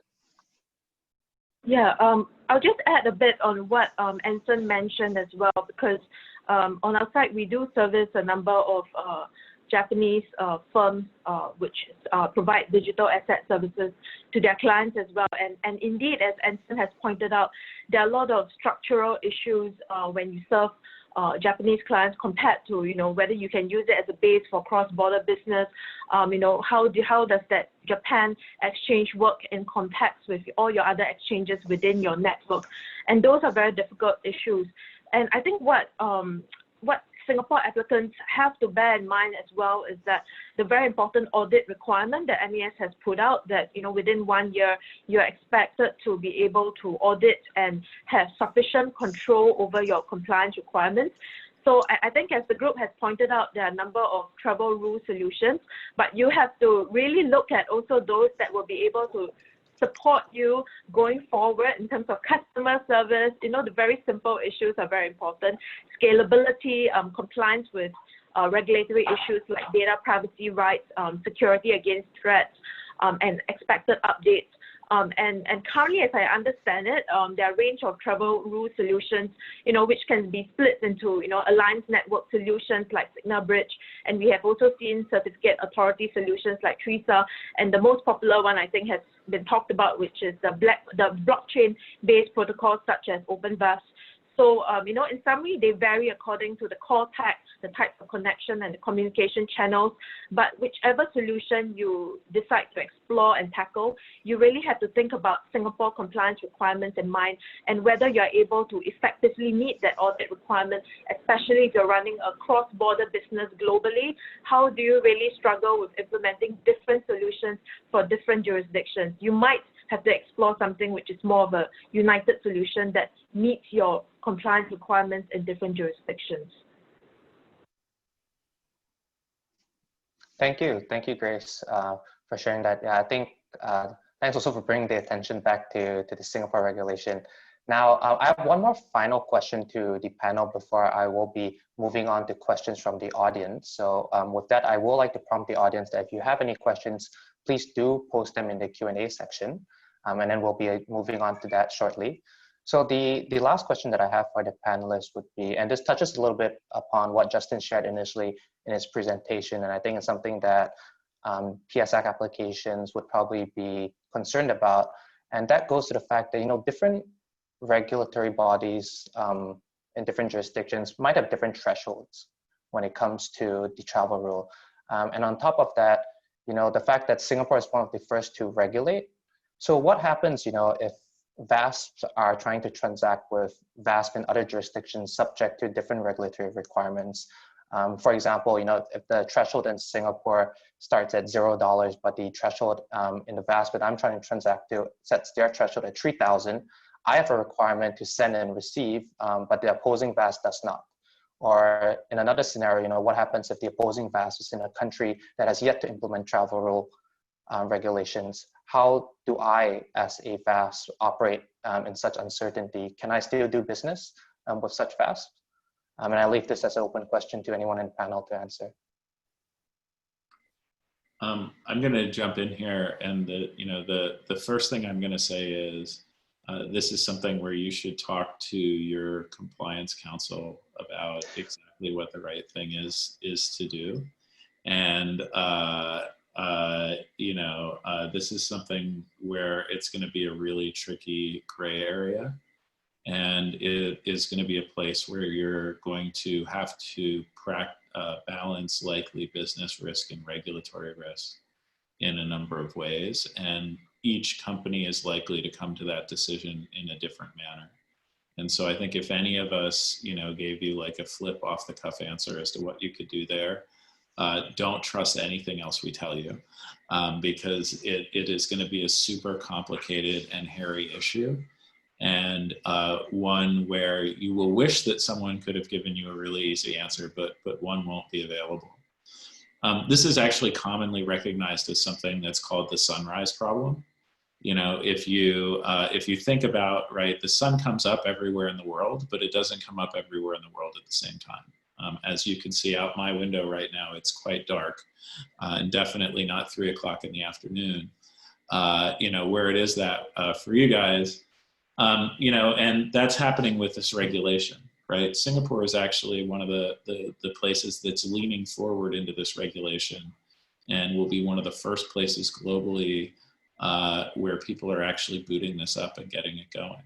Yeah, I'll just add a bit on what Anson mentioned as well, because on our side, we do service a number of Japanese firms which provide digital asset services to their clients as well. And indeed, as Anson has pointed out, there are a lot of structural issues when you serve Japanese clients compared to, you know, whether you can use it as a base for cross-border business. You know, how does that Japan exchange work in context with all your other exchanges within your network? And those are very difficult issues. And I think what Singapore applicants have to bear in mind as well is that the very important audit requirement that MES has put out, that, you know, within 1 year, you're expected to be able to audit and have sufficient control over your compliance requirements. So I think, as the group has pointed out, there are a number of travel rule solutions, but you have to really look at also those that will be able to support you going forward in terms of customer service. You know, the very simple issues are very important. Scalability, compliance with regulatory issues like data privacy rights, security against threats, and expected updates. And currently, as I understand it, there are a range of travel rule solutions, you know, which can be split into, you know, alliance network solutions like Signal Bridge, and we have also seen certificate authority solutions like TRISA, and the most popular one I think has been talked about, which is the blockchain-based protocols such as OpenVASP. So, in summary, they vary according to the call type, the type of connection, and the communication channels. But whichever solution you decide to explore and tackle, you really have to think about Singapore compliance requirements in mind and whether you're able to effectively meet that audit requirement, especially if you're running a cross-border business globally. How do you really struggle with implementing different solutions for different jurisdictions? You might have to explore something which is more of a united solution that meets your compliance requirements in different jurisdictions. Thank you, Grace, for sharing that. Yeah, I think thanks also for bringing the attention back to the Singapore regulation. Now, I have one more final question to the panel before I will be moving on to questions from the audience. So with that, I would like to prompt the audience that if you have any questions, please do post them in the Q&A section, and then we'll be moving on to that shortly. So the last question that I have for the panelists would be, and this touches a little bit upon what Justin shared initially in his presentation, and I think it's something that PS Act applications would probably be concerned about, and that goes to the fact that different regulatory bodies in different jurisdictions might have different thresholds when it comes to the travel rule, and on top of that, the fact that Singapore is one of the first to regulate. So what happens, if VASPs are trying to transact with VASP in other jurisdictions subject to different regulatory requirements? For example, if the threshold in Singapore starts at $0, but the threshold in the VASP that I'm trying to transact to sets their threshold at 3,000, I have a requirement to send and receive, but the opposing VASP does not. Or in another scenario, what happens if the opposing VASP is in a country that has yet to implement travel rule regulations? How do I, as a VASP, operate in such uncertainty? Can I still do business with such VASP? And I leave this as an open question to anyone in the panel to answer. I'm going to jump in here, and the first thing I'm going to say is this is something where you should talk to your compliance counsel about exactly what the right thing is to do, and this is something where it's going to be a really tricky gray area, and it is going to be a place where you're going to have to balance likely business risk and regulatory risk in a number of ways, and each company is likely to come to that decision in a different manner. And so I think if any of us, gave you like a flip off the cuff answer as to what you could do there, don't trust anything else we tell you, because it is going to be a super complicated and hairy issue, and one where you will wish that someone could have given you a really easy answer, but one won't be available. This is actually commonly recognized as something that's called the sunrise problem. If you think about, right, the sun comes up everywhere in the world, but it doesn't come up everywhere in the world at the same time. As you can see out my window right now, it's quite dark, and definitely not 3 o'clock in the afternoon. Where it is that for you guys, and that's happening with this regulation, right? Singapore is actually one of the places that's leaning forward into this regulation, and will be one of the first places globally where people are actually booting this up and getting it going.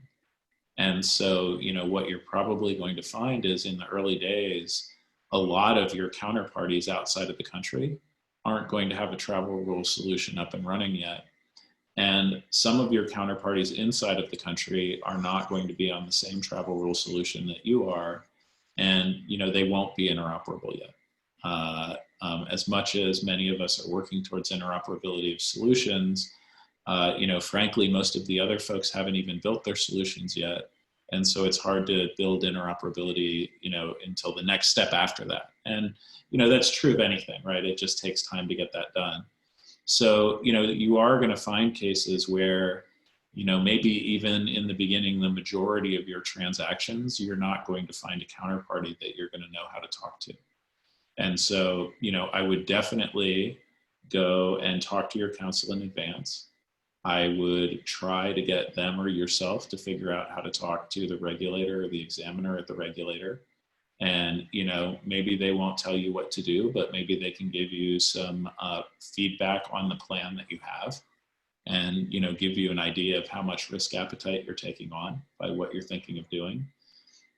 And so, what you're probably going to find is in the early days, a lot of your counterparties outside of the country aren't going to have a travel rule solution up and running yet. And some of your counterparties inside of the country are not going to be on the same travel rule solution that you are. And, they won't be interoperable yet. As much as many of us are working towards interoperability of solutions, frankly, most of the other folks haven't even built their solutions yet. And so it's hard to build interoperability, until the next step after that. And, that's true of anything, right? It just takes time to get that done. So, you are going to find cases where, maybe even in the beginning, the majority of your transactions, you're not going to find a counterparty that you're going to know how to talk to. And so, I would definitely go and talk to your counsel in advance. I would try to get them or yourself to figure out how to talk to the regulator or the examiner at the regulator. And, maybe they won't tell you what to do, but maybe they can give you some feedback on the plan that you have, and, give you an idea of how much risk appetite you're taking on by what you're thinking of doing.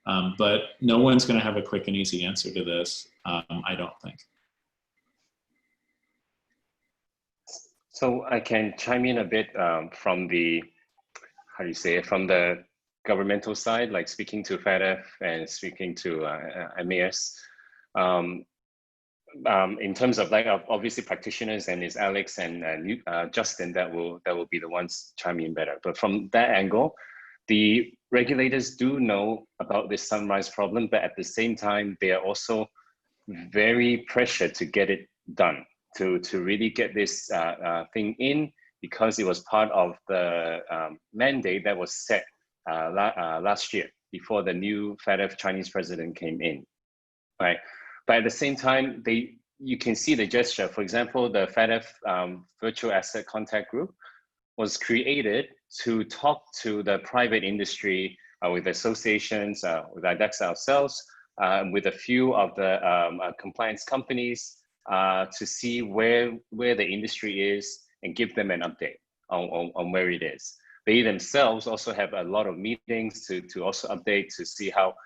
But no one's going to have a quick and easy answer to this, I don't think. So I can chime in a bit from the, how do you say it, from the governmental side, like speaking to FATF and speaking to MAS. In terms of like obviously practitioners, and it's Alex and Justin that will be the ones chiming in better. But from that angle, the regulators do know about this sunrise problem, but at the same time, they are also very pressured to get it done, to really get this thing in, because it was part of the mandate that was set last year before the new FATF Chinese president came in, right? But at the same time, you can see the gesture. For example, the FATF Virtual Asset Contact Group was created to talk to the private industry with associations, with IDEXA ourselves, with a few of the compliance companies to see where the industry is and give them an update on where it is. They themselves also have a lot of meetings to also update to see how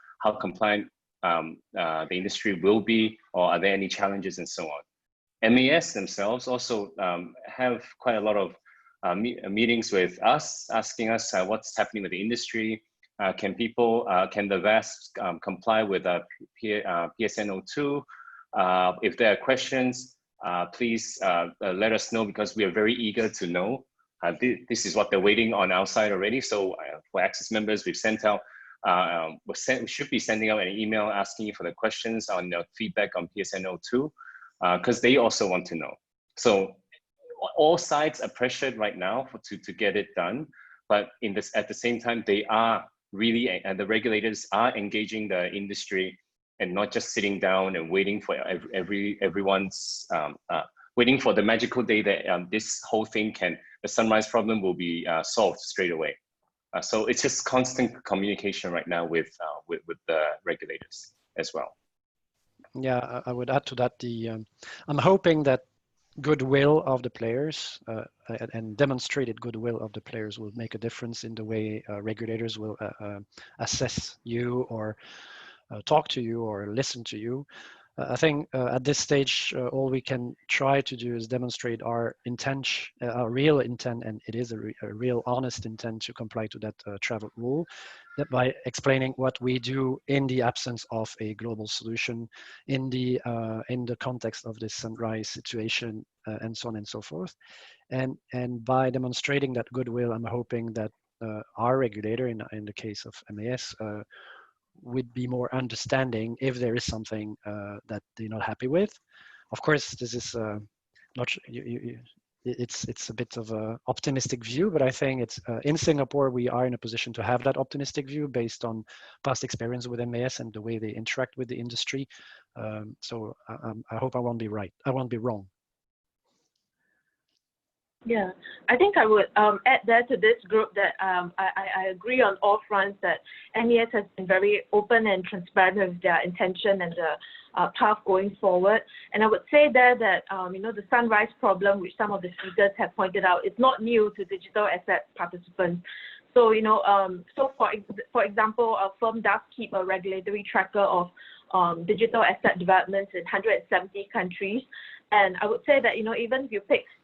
compliant the industry will be, or are there any challenges and so on. MAS themselves also have quite a lot of meetings with us, asking us what's happening with the industry. Can the VASPs comply with PSN02? If there are questions, please let us know, because we are very eager to know. This is what they're waiting on our side already. So for Access members, we've sent out, we should be sending out an email asking you for the questions on the feedback on PSN02, because they also want to know. So all sides are pressured right now to get it done, but at the same time, they are really, the regulators are engaging the industry and not just sitting down and waiting for everyone's waiting for the magical day that this whole thing the sunrise problem will be solved straight away. So it's just constant communication right now with the regulators as well. Yeah, I would add to that. I'm hoping that goodwill of the players and demonstrated goodwill of the players will make a difference in the way regulators will assess you, or talk to you, or listen to you. I think at this stage, all we can try to do is demonstrate our intent, our real intent, and it is a real honest intent to comply to that travel rule, that by explaining what we do in the absence of a global solution, in the context of this sunrise situation, and so on and so forth. And by demonstrating that goodwill, I'm hoping that our regulator, in the case of MAS, would be more understanding if there is something that they're not happy with. Of course, this is not, it's a bit of an optimistic view, but I think it's in Singapore, we are in a position to have that optimistic view based on past experience with MAS and the way they interact with the industry. So I hope I won't be right. I won't be wrong. Yeah, I think I would add that to this group that I agree on all fronts that MES has been very open and transparent with their intention and the path going forward. And I would say there that, you know, the sunrise problem, which some of the speakers have pointed out, is not new to digital asset participants. So, you know, so for example, a firm does keep a regulatory tracker of digital asset developments in 170 countries. And I would say that, you know, even if you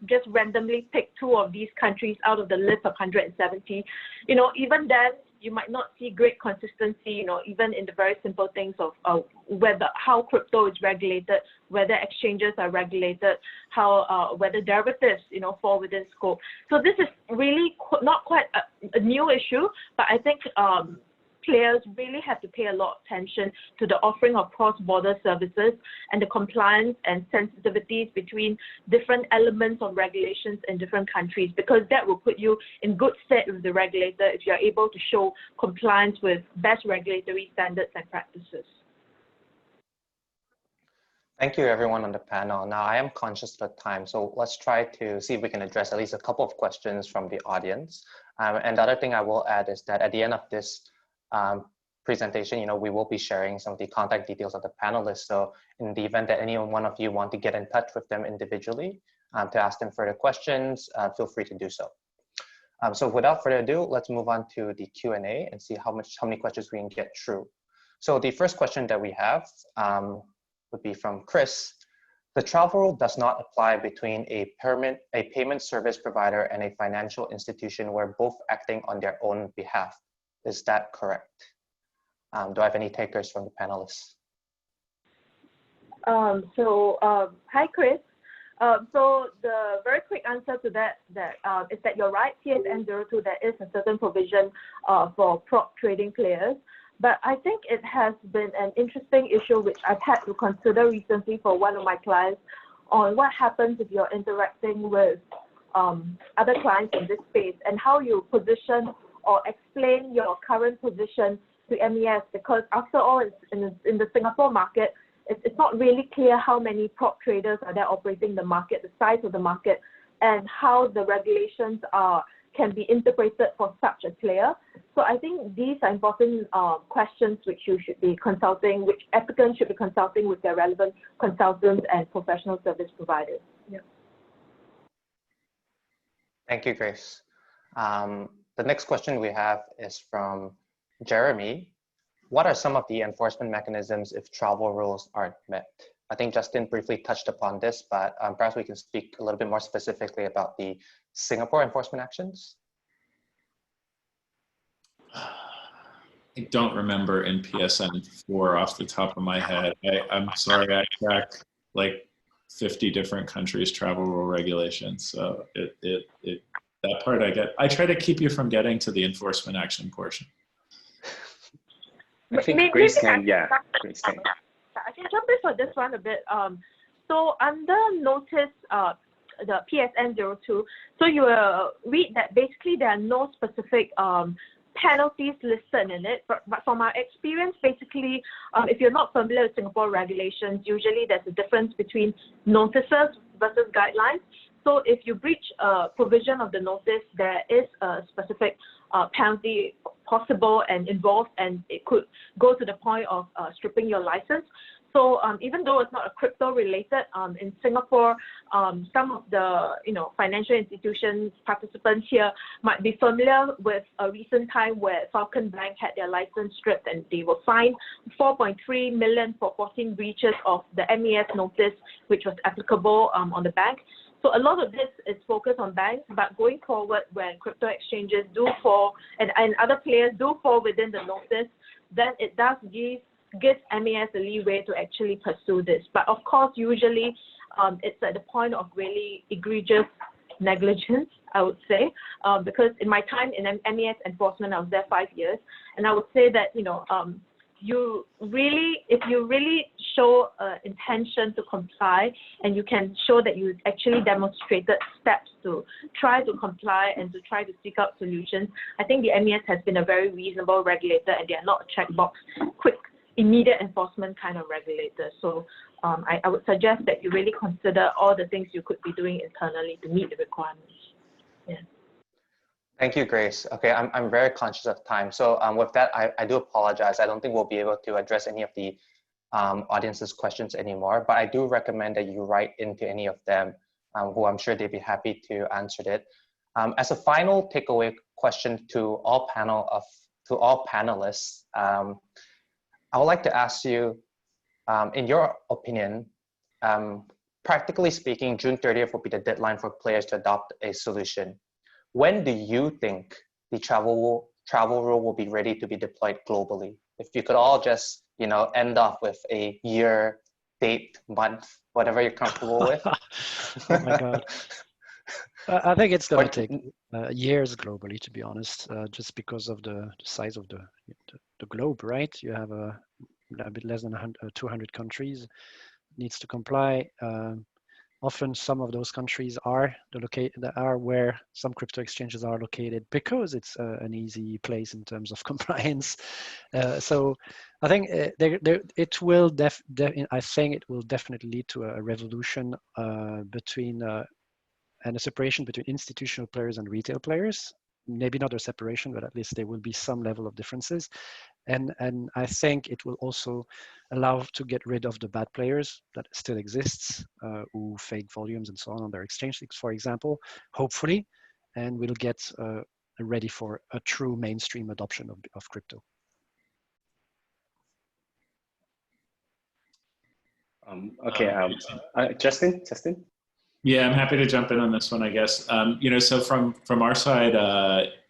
just randomly pick 2 of these countries out of the list of 170, you know, even then you might not see great consistency, you know, even in the very simple things of how crypto is regulated, whether exchanges are regulated, how whether derivatives, you know, fall within scope. So this is really not quite a new issue, but I think players really have to pay a lot of attention to the offering of cross-border services and the compliance and sensitivities between different elements of regulations in different countries, because that will put you in good stead with the regulator if you're able to show compliance with best regulatory standards and practices. Thank you, everyone on the panel. Now, I am conscious of the time, so let's try to see if we can address at least a couple of questions from the audience. And the other thing I will add is that at the end of this presentation, you know, we will be sharing some of the contact details of the panelists. So in the event that any one of you want to get in touch with them individually to ask them further questions, feel free to do so. So without further ado, let's move on to the Q&A and see how many questions we can get through. So the first question that we have would be from Chris. The travel rule does not apply between a payment service provider and a financial institution where both acting on their own behalf. Is that correct? Do I have any takers from the panelists? Hi, Chris. So the very quick answer to that is that you're right. PSN02, there is a certain provision for prop trading players. But I think it has been an interesting issue which I've had to consider recently for one of my clients on what happens if you're interacting with other clients in this space and how you position or explain your current position to MES, because after all, in the Singapore market, it's not really clear how many prop traders are there operating the market, the size of the market, and how the regulations can be interpreted for such a player. So I think these are important questions which you should be consulting, which applicants should be consulting with their relevant consultants and professional service providers. Yeah. Thank you, Grace. The next question we have is from Jeremy. What are some of the enforcement mechanisms if travel rules aren't met? I think Justin briefly touched upon this, but perhaps we can speak a little bit more specifically about the Singapore enforcement actions. I don't remember in PSN4 off the top of my head. I'm sorry, I track like 50 different countries' travel rule regulations. So that part I get. I try to keep you from getting to the enforcement action portion. I think Grace can, yeah. Grace can. I can jump in for this one a bit. So under notice, the PSN02, so you will read that basically there are no specific penalties listed in it, but from our experience, basically, if you're not familiar with Singapore regulations, usually there's a difference between notices versus guidelines. So if you breach a provision of the notice, there is a specific penalty possible and involved, and it could go to the point of stripping your license. So even though it's not a crypto related, in Singapore, some of the financial institutions participants here might be familiar with a recent time where Falcon Bank had their license stripped and they were fined 4.3 million for 14 breaches of the MES notice, which was applicable on the bank. So a lot of this is focused on banks, but going forward, when crypto exchanges do fall and other players do fall within the notice, then it does gives MES a leeway to actually pursue this. But of course, usually it's at the point of really egregious negligence, I would say, because in my time in MES enforcement, I was there 5 years, and I would say that, if you really show intention to comply and you can show that you actually demonstrated steps to try to comply and to try to seek out solutions, I think the MES has been a very reasonable regulator, and they are not a checkbox, quick, immediate enforcement kind of regulator. So I would suggest that you really consider all the things you could be doing internally to meet the requirements. Yeah. Thank you, Grace. Okay, I'm very conscious of time. So with that, I do apologize. I don't think we'll be able to address any of the audience's questions anymore, but I do recommend that you write into any of them, who I'm sure they'd be happy to answer it. As a final takeaway question to all panelists, I would like to ask you, in your opinion, practically speaking, June 30th will be the deadline for players to adopt a solution. When do you think the travel rule will be ready to be deployed globally? If you could all just, end off with a year, date, month, whatever you're comfortable with. Oh my God. I think it's going to take years globally, to be honest, just because of the size of the globe, right? You have a bit less than 200 countries needs to comply. Often some of those countries are where some crypto exchanges are located because it's an easy place in terms of compliance. So I think it will definitely lead to a revolution and a separation between institutional players and retail players. Maybe not a separation, but at least there will be some level of differences. And I think it will also allow to get rid of the bad players that still exists, who fake volumes and so on their exchange, for example, hopefully, and we'll get ready for a true mainstream adoption of crypto. Justin? Yeah, I'm happy to jump in on this one, I guess. So from our side,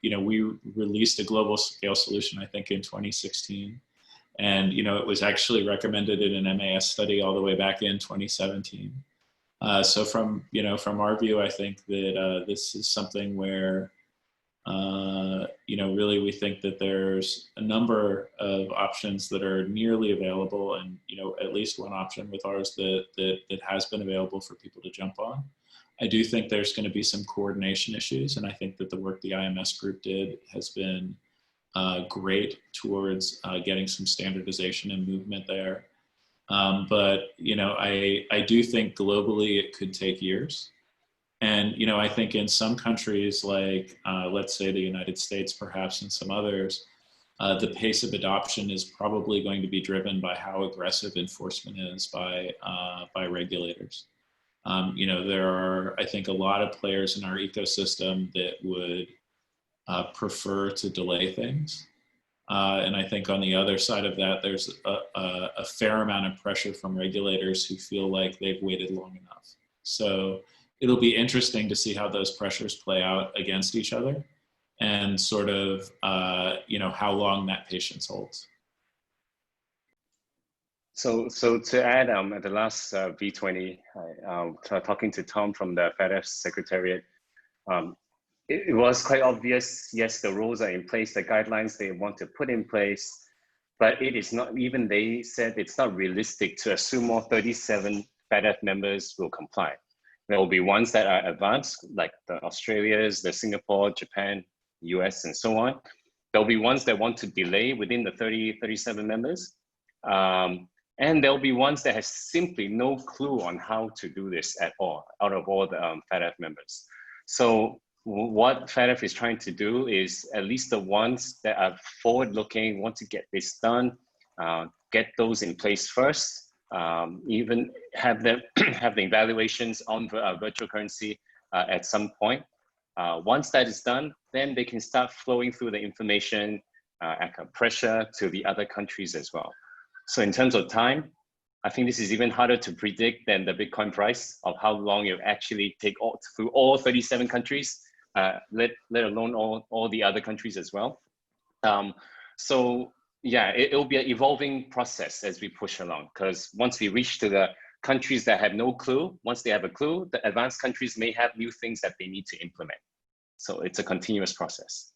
we released a global scale solution, I think, in 2016. And, it was actually recommended in an MAS study all the way back in 2017. So from our view, I think that this is something where, really we think that there's a number of options that are nearly available, and, at least one option with ours that has been available for people to jump on. I do think there's going to be some coordination issues, and I think that the work the IMS group did has been great towards getting some standardization and movement there. But, I do think globally it could take years. And, I think in some countries like, let's say the United States, perhaps, and some others, the pace of adoption is probably going to be driven by how aggressive enforcement is by regulators. There are, I think, a lot of players in our ecosystem that would prefer to delay things. And I think on the other side of that, there's a fair amount of pressure from regulators who feel like they've waited long enough. So it'll be interesting to see how those pressures play out against each other and sort of, how long that patience holds. So to add, at the last V20, talking to Tom from the FATF Secretariat, it was quite obvious, yes, the rules are in place, the guidelines they want to put in place, but it is not, even they said it's not realistic to assume all 37 FATF members will comply. There will be ones that are advanced, like the Australias, the Singapore, Japan, US, and so on. There'll be ones that want to delay within the 37 members. And there'll be ones that have simply no clue on how to do this at all, out of all the FATF members. So what FATF is trying to do is at least the ones that are forward-looking, want to get this done, get those in place first, even have the evaluations on virtual currency at some point. Once that is done, then they can start flowing through the information, pressure to the other countries as well. So in terms of time, I think this is even harder to predict than the Bitcoin price of how long it will actually take through all 37 countries, let alone all the other countries as well. So yeah, it'll be an evolving process as we push along, because once we reach to the countries that have no clue, once they have a clue, the advanced countries may have new things that they need to implement. So it's a continuous process.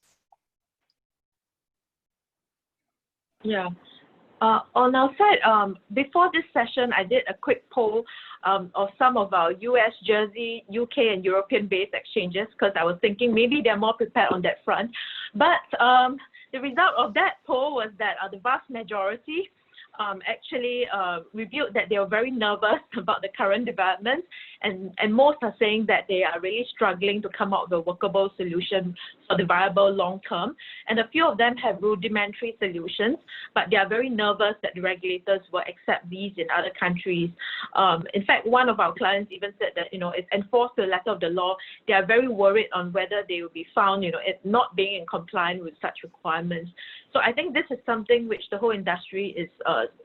Yeah. On our side, before this session, I did a quick poll of some of our US, Jersey, UK, and European-based exchanges, because I was thinking maybe they're more prepared on that front. But the result of that poll was that the vast majority actually revealed that they were very nervous about the current developments, and most are saying that they are really struggling to come up with a workable solution for the viable long term. And a few of them have rudimentary solutions, but they are very nervous that the regulators will accept these in other countries. In fact, one of our clients even said that, it's enforced to the letter of the law. They are very worried on whether they will be found, not being in compliance with such requirements. So I think this is something which the whole industry is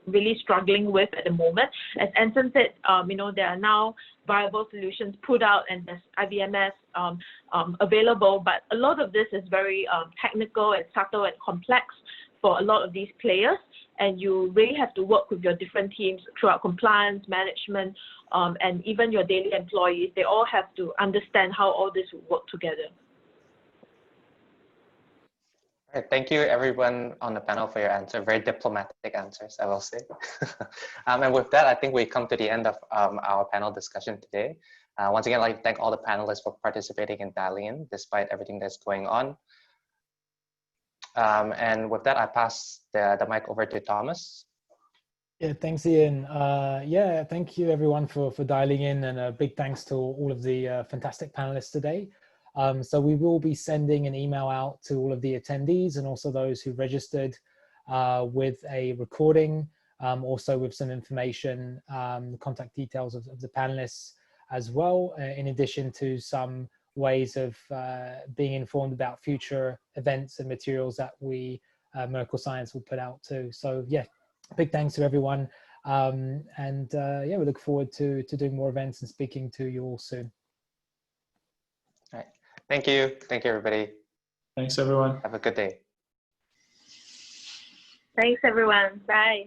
really struggling with at the moment. As Anson said, there are now viable solutions put out and there's IVMS available, but a lot of this is very technical and subtle and complex for a lot of these players, and you really have to work with your different teams throughout compliance, management, and even your daily employees. They all have to understand how all this will work together. All right, thank you everyone on the panel for your answer. Very diplomatic answers, I will say. And with that, I think we come to the end of our panel discussion today. Once again, I'd like to thank all the panelists for participating and dialing in despite everything that's going on. And with that, I pass the mic over to Thomas. Yeah, thanks, Ian. Yeah, thank you everyone for dialing in, and a big thanks to all of the fantastic panelists today. So we will be sending an email out to all of the attendees and also those who registered with a recording, also with some information, contact details of the panelists as well, in addition to some ways of being informed about future events and materials that we, Merkle Science, will put out too. So yeah, big thanks to everyone. Yeah, we look forward to doing more events and speaking to you all soon. All right. Thank you. Thank you, everybody. Thanks, everyone. Have a good day. Thanks, everyone. Bye.